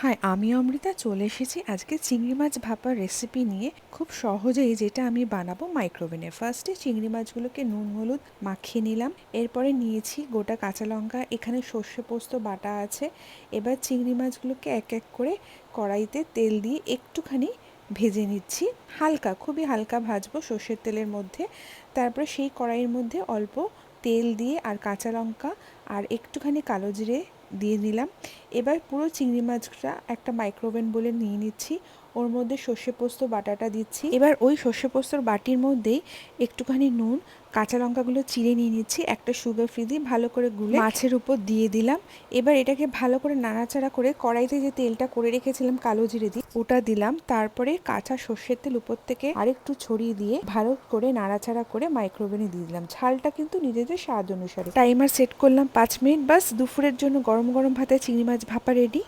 High, আমি অমৃতা চলে এসেছি আজকে চিংড়ি মাছ ভাপার রেসিপি নিয়ে। খুব সহজেই যেটা আমি বানাবো মাইক্রোওভেনে। ফার্স্টে চিংড়ি মাছগুলোকে নুন হলুদ মাখিয়ে নিলাম। এরপরে নিয়েছি গোটা কাঁচা লঙ্কা, এখানে সর্ষে পোস্ত বাটা আছে। এবার চিংড়ি মাছগুলোকে এক এক করে কড়াইতে তেল দিয়ে একটুখানি ভেজে নিচ্ছি। হালকা, খুবই হালকা ভাজবো সর্ষের তেলের মধ্যে। তারপরে সেই কড়াইয়ের মধ্যে অল্প তেল দিয়ে আর কাঁচা লঙ্কা আর একটুখানি কালো জিরে দিয়ে নিলাম। এবার পুরো চিংড়ি মাছটা একটা মাইক্রোওভেন বলে নিয়ে নিচ্ছি। ওর মধ্যে সর্ষে পোস্ত বাটাটা দিচ্ছি। এবার ওই সর্ষে পোস্তর বাটির মধ্যেই একটুখানি নুন, কাঁচা লঙ্কাগুলো চিড়ে নিয়ে নিচ্ছি, একটা সুগার ফ্রি দিয়ে ভালো করে গুলে মাছের উপর দিয়ে দিলাম। এবার এটাকে ভালো করে নাড়াচাড়া করে কড়াইতে যে তেলটা করে রেখেছিলাম কালো জিরে দিয়ে ওটা দিলাম। তারপরে কাঁচা সর্ষের তেল উপর থেকে আরেকটু ছড়িয়ে দিয়ে ভালো করে নাড়াচাড়া করে মাইক্রোওভেনে দিয়ে দিলাম। ঝালটা কিন্তু নিজেদের স্বাদ অনুসারে। টাইমার সেট করলাম 5 মিনিট। বাস, দুপুরের জন্য গরম গরম ভাতে চিংড়ি মাছ ভাপা রেডি।